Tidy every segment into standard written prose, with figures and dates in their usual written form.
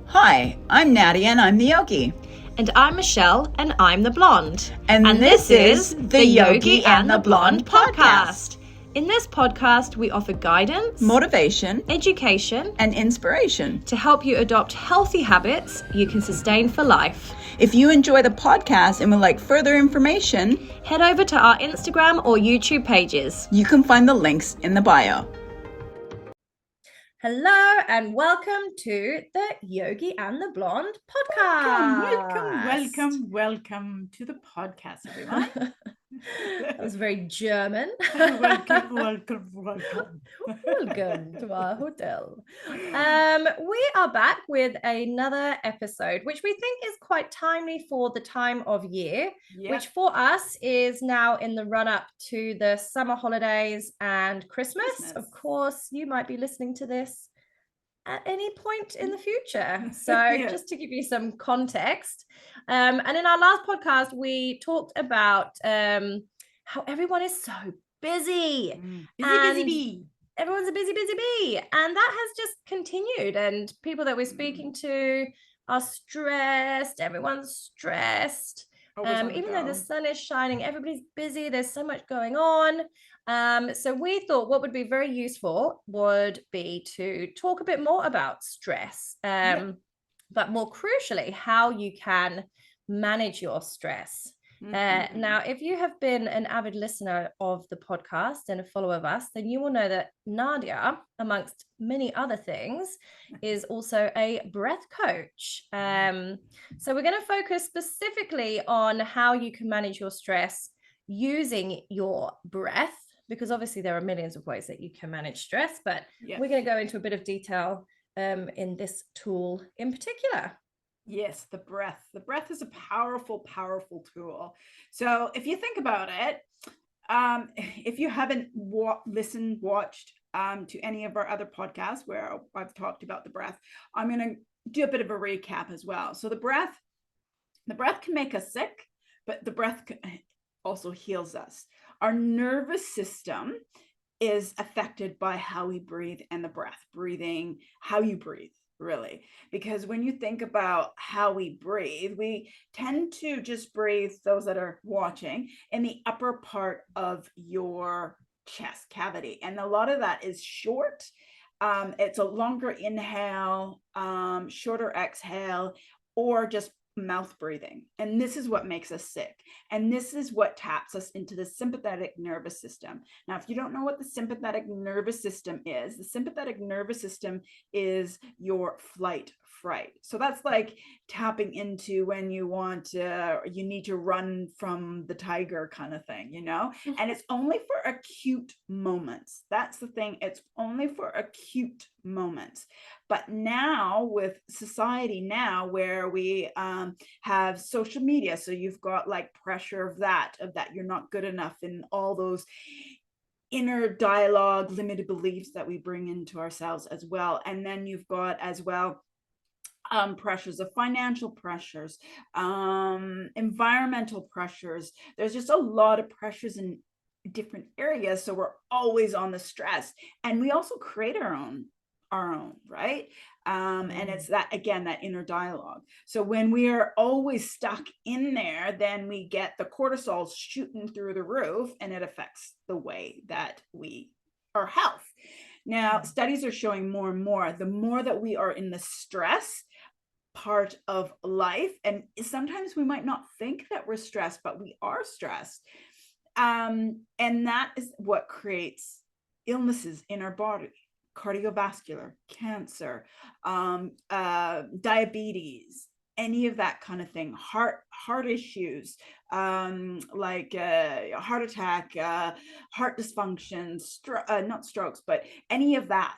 Hi, I'm Nadia and I'm the Yogi. And I'm Michelle and I'm the Blonde. And this is the Yogi and the Blonde podcast. In this podcast, we offer guidance, Motivation, education, and inspiration to help you adopt healthy habits you can sustain for life. If you enjoy the podcast and would like further information, head over to our Instagram or YouTube pages. You can find the links in the bio. Hello and welcome to the Yogi and the Blonde podcast. Welcome to the podcast, everyone. That was very German. Welcome. Welcome to our hotel. We are back with another episode, which we think is quite timely for the time of year, which for us is now in the run-up to the summer holidays and Christmas. Of course, you might be listening to this at any point in the future. So just to give you some context. And in our last podcast, we talked about how everyone is so busy. Busy bee. Everyone's a busy bee. And that has just continued. And people that we're speaking to are stressed. Everyone's stressed. Even though the sun is shining, everybody's busy. There's so much going on. So we thought what would be very useful would be to talk a bit more about stress, but more crucially, how you can manage your stress. Now, if you have been an avid listener of the podcast and a follower of us, then you will know that Nadia, amongst many other things, is also a breath coach. So we're going to focus specifically on how you can manage your stress using your breath, because obviously there are millions of ways that you can manage stress, but we're going to go into a bit of detail in this tool in particular. Yes, the breath. The breath is a powerful, powerful tool. So if you think about it, if you haven't watched to any of our other podcasts where I've talked about the breath, I'm going to do a bit of a recap as well. So the breath can make us sick, but the breath also heals us. Our nervous system is affected by how we breathe and the breath, how you breathe. Really, because when you think about how we breathe, we tend to just breathe, those that are watching, in the upper part of your chest cavity. And a lot of that is short. It's a longer inhale, shorter exhale, or just mouth breathing. And this is what makes us sick. And this is what taps us into the sympathetic nervous system. Now, if you don't know what the sympathetic nervous system is, the sympathetic nervous system is your flight fright. So that's like tapping into when you need to run from the tiger kind of thing, and it's only for acute moments. That's the thing. It's only for acute moments. But now with society now where we have social media, so you've got like pressure of that you're not good enough, and all those inner dialogue, limited beliefs that we bring into ourselves as well. And then you've got as well pressures of financial pressures, environmental pressures. There's just a lot of pressures in different areas. So we're always on the stress, and we also create our own, right? And it's that, again, that inner dialogue. So when we are always stuck in there, then we get the cortisol shooting through the roof, and it affects the way that our health. Now, studies are showing more and more, the more that we are in the stress part of life, and sometimes we might not think that we're stressed, but we are stressed. And that is what creates illnesses in our body. Cardiovascular, cancer, diabetes, any of that kind of thing, heart issues, like heart attack, heart dysfunction, not strokes, but any of that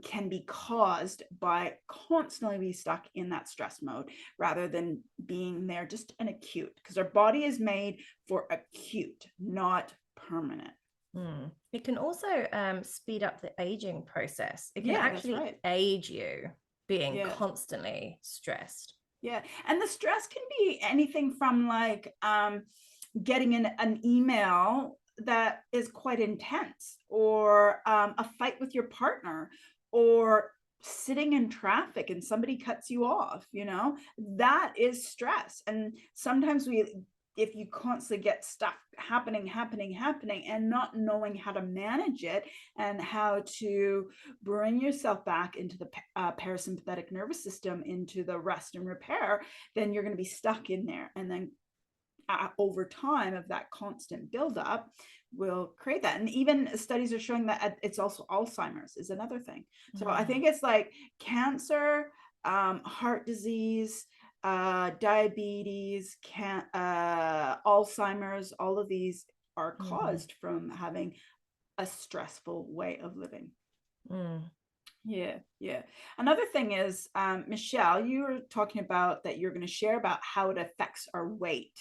can be caused by constantly being stuck in that stress mode rather than being there just an acute, because our body is made for acute, not permanent. It can also speed up the aging process. It can actually age you being constantly stressed. Yeah. And the stress can be anything from like getting an email that is quite intense, or a fight with your partner, or sitting in traffic and somebody cuts you off, that is stress. And sometimes if you constantly get stuff happening and not knowing how to manage it and how to bring yourself back into the parasympathetic nervous system, into the rest and repair, then you're going to be stuck in there. And then over time of that constant buildup will create that. And even studies are showing that it's also Alzheimer's is another thing. So I think it's like cancer, heart disease, diabetes, Alzheimer's, all of these are caused from having a stressful way of living. Yeah. Another thing is, Michelle, you were talking about that you're going to share about how it affects our weight.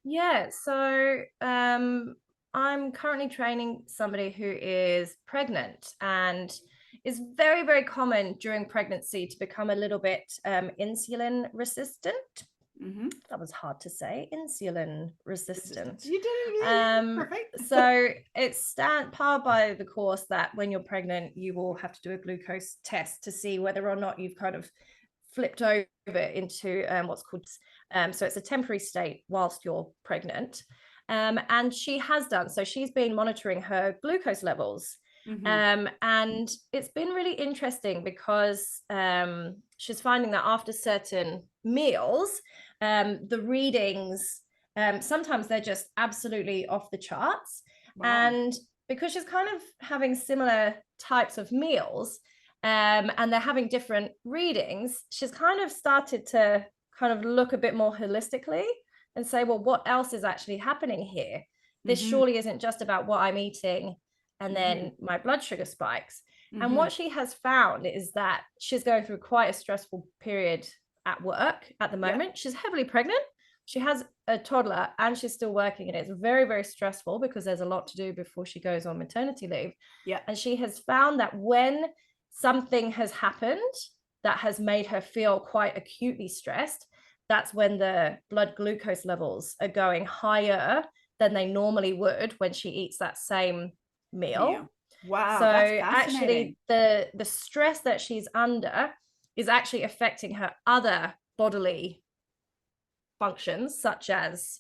Yeah, so I'm currently training somebody who is pregnant, and it's very, very common during pregnancy to become a little bit insulin resistant. That was hard to say. Insulin resistant. You did it. Perfect. So it's powered by the course that when you're pregnant, you will have to do a glucose test to see whether or not you've kind of flipped over into what's called so it's a temporary state whilst you're pregnant, and she has done so. She's been monitoring her glucose levels, and it's been really interesting because she's finding that after certain meals, the readings, sometimes they're just absolutely off the charts. Wow. And because she's kind of having similar types of meals, and they're having different readings, she's kind of started to kind of look a bit more holistically and say, well, what else is actually happening here? This surely isn't just about what I'm eating and then my blood sugar spikes. And what she has found is that she's going through quite a stressful period at work at the moment. She's heavily pregnant. She has a toddler and she's still working, and it's very, very stressful because there's a lot to do before she goes on maternity leave. And she has found that when something has happened that has made her feel quite acutely stressed, that's when the blood glucose levels are going higher than they normally would when she eats that same meal. Wow. So actually the stress that she's under is actually affecting her other bodily functions, such as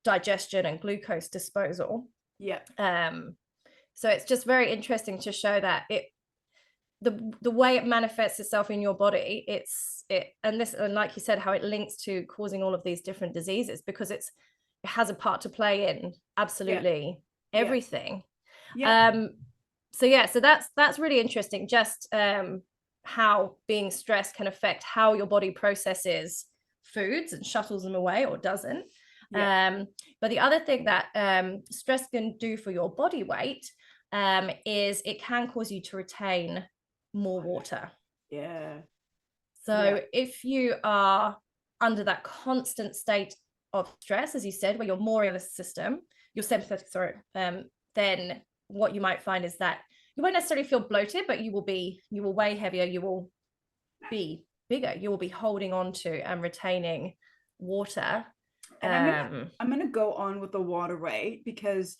digestion and glucose disposal. So it's just very interesting to show that the way it manifests itself in your body, and like you said, how it links to causing all of these different diseases, because it has a part to play in absolutely everything. So that's really interesting, just how being stressed can affect how your body processes foods and shuttles them away or doesn't. But the other thing that stress can do for your body weight is it can cause you to retain more water. So if you are under that constant state of stress, as you said, where you're more in the system, your sympathetic, then what you might find is that you won't necessarily feel bloated, but you will weigh heavier, you will be bigger, you will be holding on to and retaining water. And I'm gonna go on with the water weight, because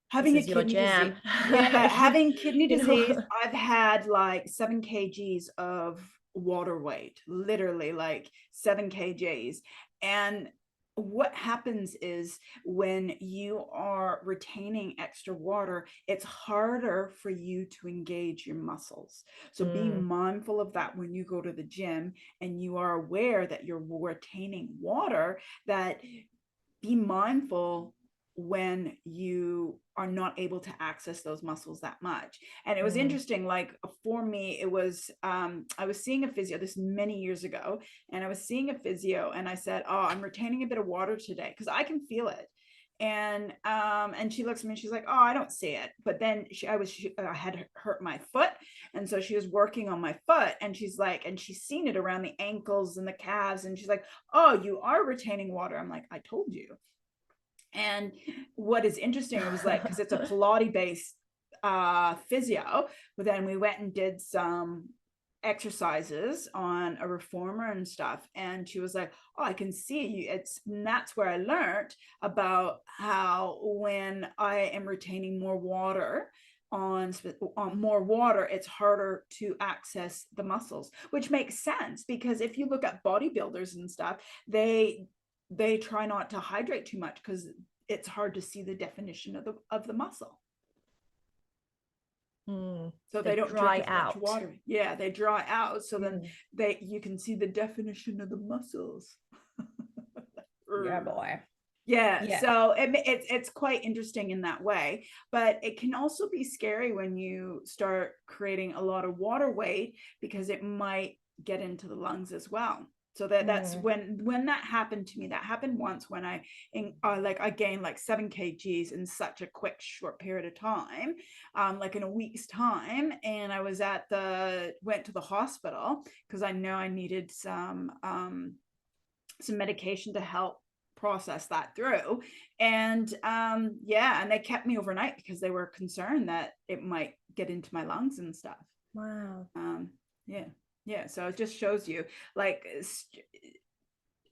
having a kidney disease, having kidney disease, I've had like 7 kgs of water weight, literally like 7 kgs. And what happens is when you are retaining extra water, it's harder for you to engage your muscles. So be mindful of that when you go to the gym and you are aware that you're retaining water, that be mindful when you are not able to access those muscles that much. And it was interesting, like for me, it was, I was seeing a physio this many years ago, and I was seeing a physio and I said, oh, I'm retaining a bit of water today because I can feel it. And she looks at me and she's like, oh, I don't see it. But then I had hurt my foot. And so she was working on my foot, and she's like, and she's seen it around the ankles and the calves. And she's like, oh, you are retaining water. I'm like, I told you. And what is interesting, it was like, because it's a Pilates based physio, but then we went and did some exercises on a reformer and stuff, and she was like, oh, I can see you. And that's where I learned about how when I am retaining more water, on more water, it's harder to access the muscles, which makes sense, because if you look at bodybuilders and stuff, they try not to hydrate too much because it's hard to see the definition of the muscle. So they don't dry drink as out. much water. Yeah, they dry out. So then you can see the definition of the muscles. Yeah, boy. Yeah. So it's quite interesting in that way, but it can also be scary when you start creating a lot of water weight, because it might get into the lungs as well. So that's when that happened to me. That happened once when I gained like 7 kgs in such a quick short period of time, like in a week's time. And I was went to the hospital because I know I needed some medication to help process that through. And and they kept me overnight because they were concerned that it might get into my lungs and stuff. Wow. So it just shows you, like,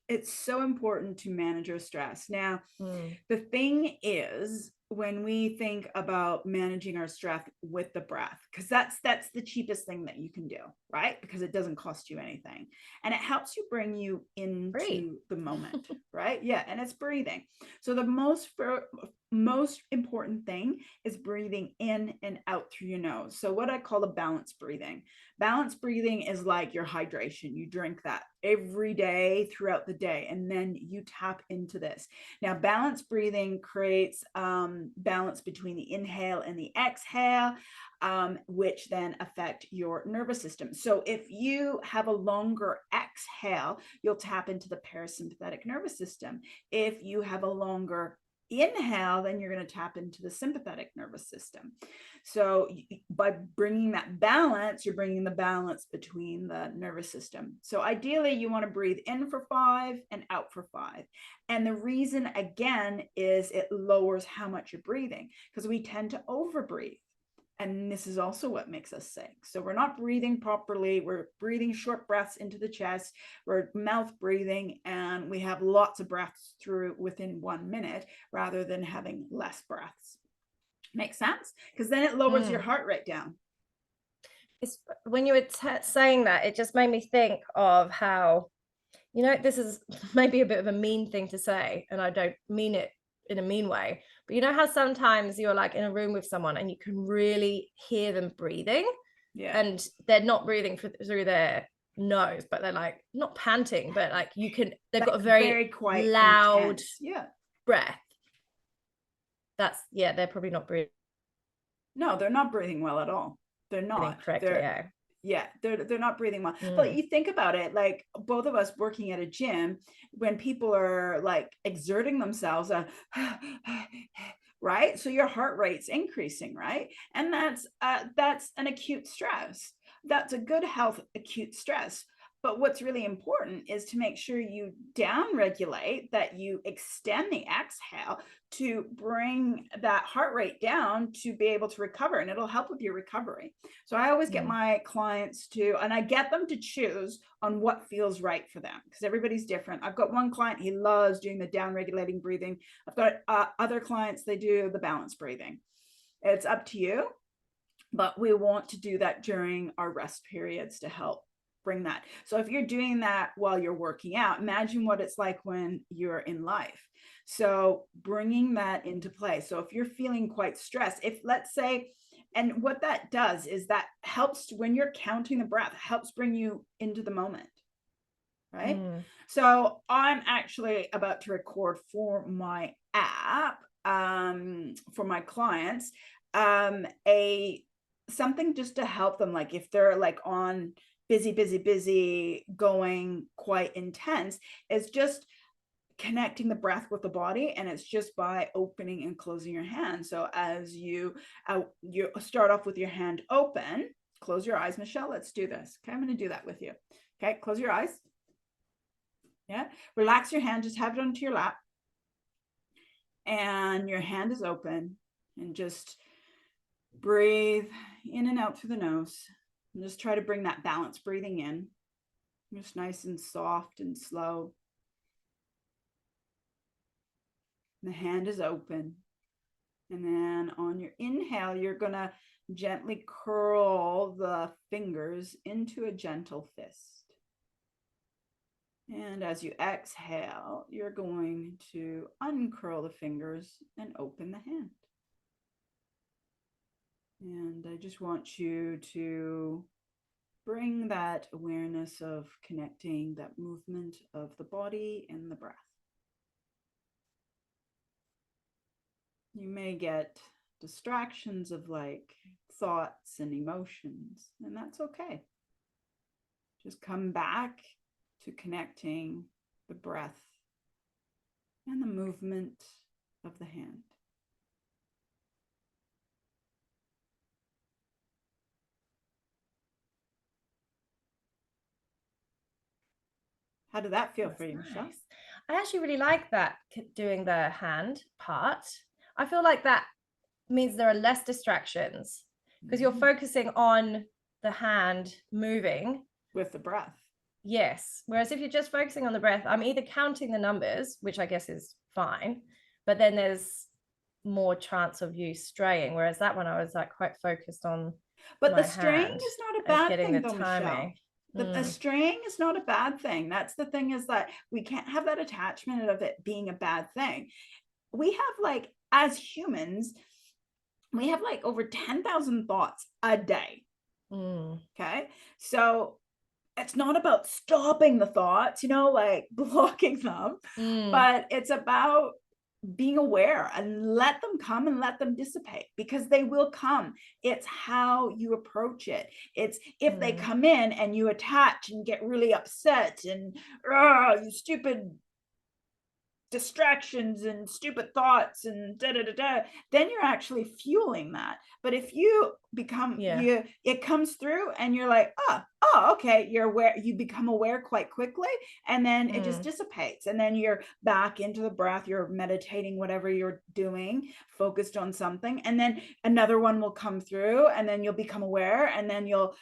it's so important to manage your stress. Now, the thing is, when we think about managing our stress with the breath, because that's the cheapest thing that you can do, right? Because it doesn't cost you anything, and it helps you bring you into the moment, right? Yeah, and it's breathing. So the most important thing is breathing in and out through your nose. So what I call a balanced breathing. Balanced breathing is like your hydration. You drink that every day throughout the day, and then you tap into this. Now, balanced breathing creates balance between the inhale and the exhale, which then affect your nervous system. So if you have a longer exhale, you'll tap into the parasympathetic nervous system. If you have a longer inhale, then you're going to tap into the sympathetic nervous system. So by bringing that balance, you're bringing the balance between the nervous system. So ideally, you want to breathe in for 5 and out for 5. And the reason, again, is it lowers how much you're breathing, because we tend to overbreathe. And this is also what makes us sick. So we're not breathing properly. We're breathing short breaths into the chest. We're mouth breathing, and we have lots of breaths through within 1 minute rather than having less breaths. Makes sense? Because then it lowers your heart rate down. When you were saying that, it just made me think of how, this is maybe a bit of a mean thing to say, and I don't mean it in a mean way, but you know how sometimes you're like in a room with someone and you can really hear them breathing, and they're not breathing through their nose, but they're like not panting, but like they've got a very quiet, loud breath. They're probably not breathing. No, they're not breathing well at all. They're not correctly. They're not breathing well. But you think about it, like both of us working at a gym, when people are like exerting themselves, right? So your heart rate's increasing, right? And that's an acute stress. That's a good health acute stress. But what's really important is to make sure you down regulate, that you extend the exhale to bring that heart rate down to be able to recover, and it'll help with your recovery. So I always get my clients and I get them to choose on what feels right for them, because everybody's different. I've got one client, he loves doing the down regulating breathing. I've got other clients, they do the balanced breathing. It's up to you, but we want to do that during our rest periods to help bring that. So if you're doing that while you're working out, imagine what it's like when you're in life. So bringing that into play. So if you're feeling quite stressed, if let's say, and what that does is that helps when you're counting the breath, helps bring you into the moment, right? So I'm actually about to record for my app, for my clients, something just to help them, like if they're like on busy, going quite intense, is just connecting the breath with the body. And it's just by opening and closing your hand. So as you start off with your hand open, close your eyes. Michelle, let's do this. Okay, I'm going to do that with you. Okay, close your eyes. Yeah, relax your hand, just have it onto your lap. And your hand is open, and just breathe in and out through the nose. And just try to bring that balance breathing in, just nice and soft and slow. And the hand is open. And then on your inhale, you're going to gently curl the fingers into a gentle fist. And as you exhale, you're going to uncurl the fingers and open the hand. And I just want you to bring that awareness of connecting that movement of the body and the breath. You may get distractions of like thoughts and emotions, and that's okay. Just come back to connecting the breath and the movement of the hand. How did that feel for you, Nice. Michelle? I actually really like that, doing the hand part. I feel like that means there are less distractions because you're focusing on the hand moving with the breath. Yes. Whereas if you're just focusing on the breath, I'm either counting the numbers, which I guess is fine, but then there's more chance of you straying. Whereas that one, I was like quite focused on. But the straying is not a bad thing, though, Michelle. The straying is not a bad thing. That's the thing, is that we can't have that attachment of it being a bad thing. We have, like, as humans, we have like over 10,000 thoughts a day. Okay. So it's not about stopping the thoughts, like blocking them, but it's about being aware and let them come and let them dissipate, because they will come. It's how you approach it. It's if they come in and you attach and get really upset and you stupid distractions and stupid thoughts and then you're actually fueling that. But if you become it comes through and you're like, okay, you're aware, you become aware quite quickly, and then it just dissipates, and then you're back into the breath, you're meditating, whatever you're doing, focused on something, and then another one will come through, and then you'll become aware, and then you'll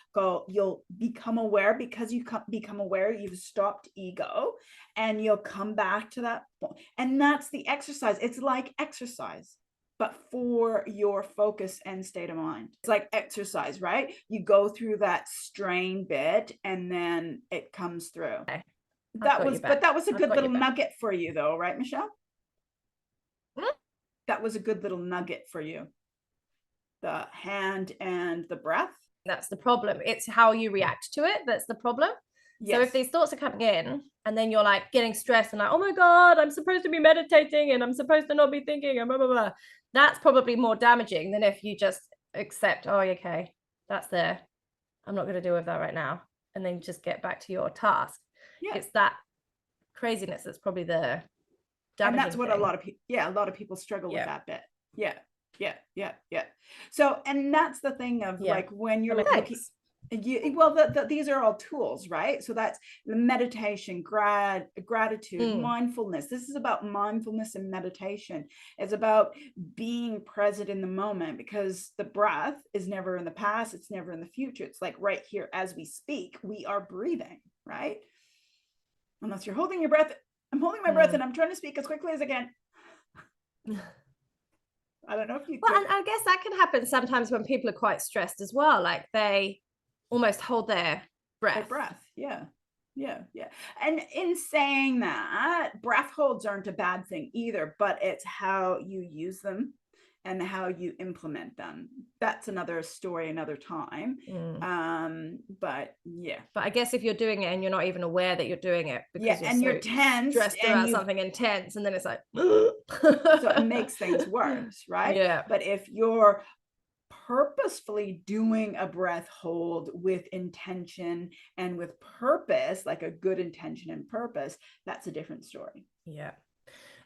become aware, because you become aware, you've stopped ego, and you'll come back to that point. And that's the exercise. It's like exercise, but for your focus and state of mind. It's like exercise, right? You go through that strain bit and then it comes through. Okay. That was a good little nugget for you, though, right, Michelle? That was a good little nugget for you. The hand and the breath. That's the problem. It's how you react to it. That's the problem. Yes. So if these thoughts are coming in and then you're like getting stressed and like, oh my God, I'm supposed to be meditating and I'm supposed to not be thinking and blah, blah, blah. That's probably more damaging than if you just accept, oh, okay, that's there. I'm not going to deal with that right now. And then just get back to your task. Yeah. It's that craziness that's probably the damaging And that's what thing. a lot of people struggle with that bit. Yeah. So, and that's the thing of like, when you're looking, these are all tools, right? So that's the meditation, gratitude, mindfulness. This is about mindfulness and meditation. It's about being present in the moment, because the breath is never in the past. It's never in the future. It's like right here as we speak, we are breathing, right? Unless you're holding your breath. I'm holding my breath and I'm trying to speak as quickly as I can. I don't know if you could. Well, and I guess that can happen sometimes when people are quite stressed as well. Like they almost hold their breath. Yeah. And in saying that, breath holds aren't a bad thing either, but it's how you use them and how you implement them. That's another story, another time. But I guess if you're doing it and you're not even aware that you're doing it, because you're tense, stressed about something intense, and then it's like, so it makes things worse, right? Yeah. But if you're purposefully doing a breath hold with intention and with purpose, like a good intention and purpose, that's a different story. Yeah.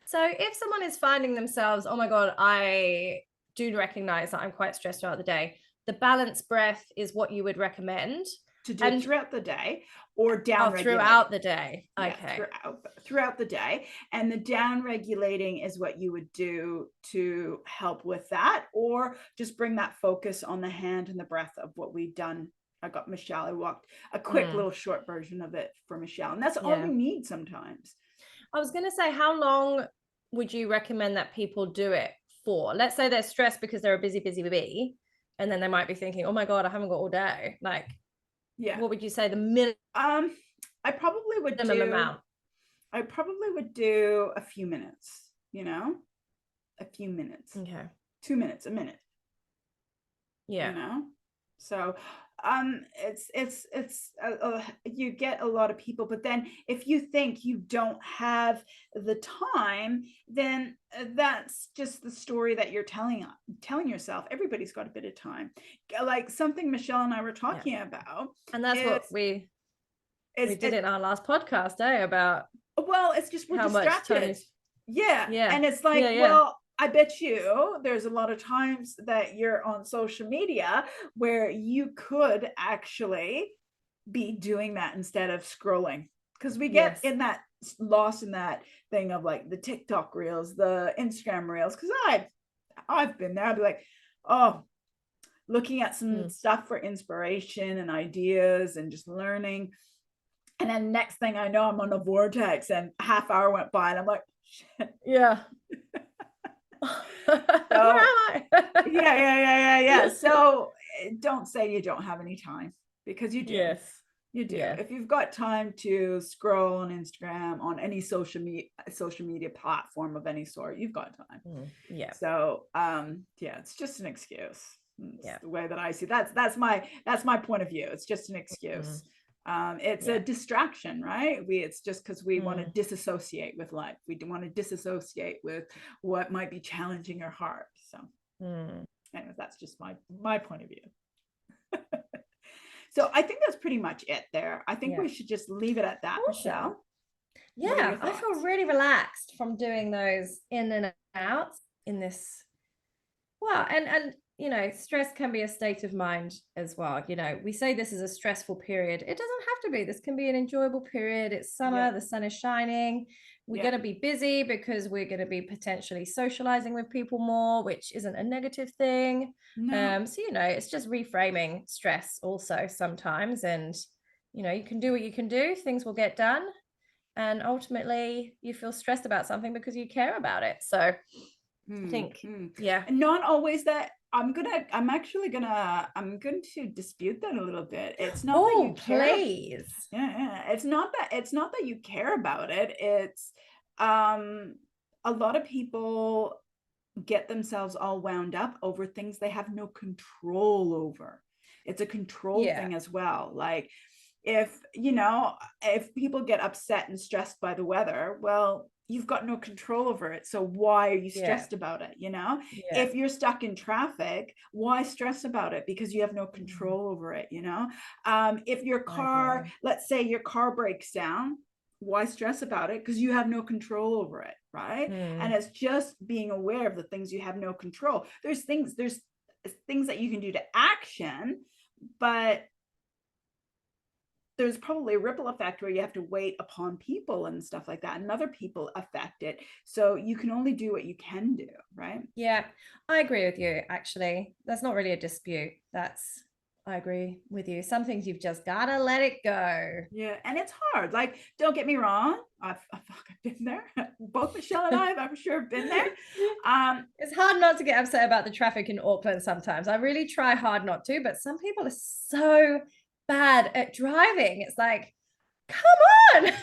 So if someone is finding themselves, oh my God, I do recognize that I'm quite stressed throughout the day, the balanced breath is what you would recommend to do throughout the day, or down regulating. Throughout the day. Okay. Yeah, throughout the day. And the down regulating is what you would do to help with that, or just bring that focus on the hand and the breath of what we've done. I got Michelle. I walked a quick little short version of it for Michelle. And that's all you need sometimes. I was going to say, how long would you recommend that people do it for? Let's say they're stressed because they're a busy bee, and then they might be thinking, oh my God, I haven't got all day. Like, what would you say the minimum I probably would amount? I probably would do a few minutes, a few minutes. Okay. 2 minutes, a minute. Yeah. So it's you get a lot of people, but then if you think you don't have the time, then that's just the story that you're telling yourself. Everybody's got a bit of time, like something Michelle and I were talking about, and that's what we did in our last podcast, about it's just we're distracted. And it's like, well, I bet you there's a lot of times that you're on social media where you could actually be doing that instead of scrolling, because we get in that lost in that thing of like the TikTok reels, the Instagram reels, because I've been there. I'd be like, oh, looking at some stuff for inspiration and ideas and just learning, and then next thing I know, I'm on a vortex and a half hour went by and I'm like, shit. Where am I? So don't say you don't have any time, because you do. You do. If you've got time to scroll on Instagram, on any social media platform of any sort, you've got time. So it's just an excuse. It's the way that I see it. That's my point of view. It's just an excuse. It's a distraction, right? It's just because we want to disassociate with life. We want to disassociate with what might be challenging our heart. So anyways, that's just my point of view. So I think that's pretty much it there. I think we should just leave it at that, Michelle. I feel really relaxed from doing those in and outs in this. Well, and stress can be a state of mind as well. We say this is a stressful period. It doesn't have to be. This can be an enjoyable period. It's summer, the sun is shining. We're going to be busy because we're going to be potentially socializing with people more, which isn't a negative thing. So, it's just reframing stress also sometimes. And, you can do what you can do. Things will get done. And ultimately, you feel stressed about something because you care about it. So I think, and not always that. I'm going to dispute that a little bit. It's not that you care. Please. It's not that you care about it. It's a lot of people get themselves all wound up over things they have no control over. It's a control thing as well. Like if people get upset and stressed by the weather, well, you've got no control over it. So why are you stressed about it? If you're stuck in traffic, why stress about it? Because you have no control over it. If your car, let's say your car breaks down, why stress about it? Because you have no control over it. Right. And it's just being aware of the things you have no control. There's things that you can do to action, but there's probably a ripple effect where you have to wait upon people and stuff like that, and other people affect it. So you can only do what you can do, right? Yeah, I agree with you, actually. That's not really a dispute. I agree with you. Some things you've just got to let it go. Yeah, and it's hard. Like, don't get me wrong. I've been there. Both Michelle and I, I'm sure, have been there. It's hard not to get upset about the traffic in Auckland sometimes. I really try hard not to, but some people are so bad at driving. It's like, come on.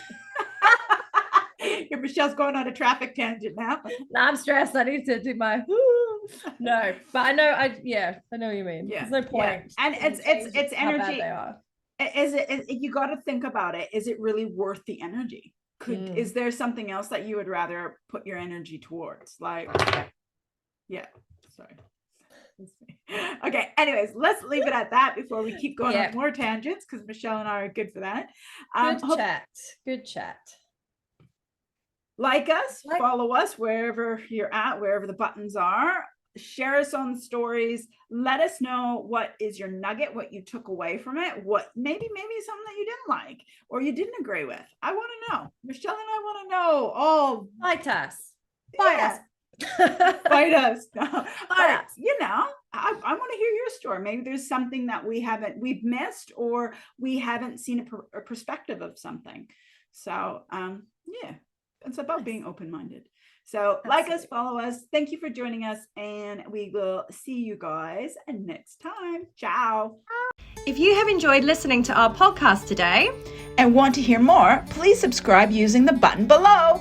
Michelle's going on a traffic tangent now. No, I'm stressed. I need to do my no, but I know what you mean. There's no point. And it's energy. You got to think about it. Is it really worth the energy? Is there something else that you would rather put your energy towards? Like, sorry. Okay, anyways, let's leave it at that before we keep going on more tangents, because Michelle and I are good for that. Good chat. Like us, follow us wherever you're at, wherever the buttons are. Share us on stories. Let us know what is your nugget, what you took away from it, what maybe something that you didn't like or you didn't agree with. I want to know. Michelle and I want to know. Oh, fight us. Fight us. Fight us. I want to hear your story. Maybe there's something that we've missed, or we haven't seen a perspective of something. So It's about being open-minded. So like us, follow us. Thank you for joining us, and we will see you guys next time. Ciao. If you have enjoyed listening to our podcast today and want to hear more, please subscribe using the button below.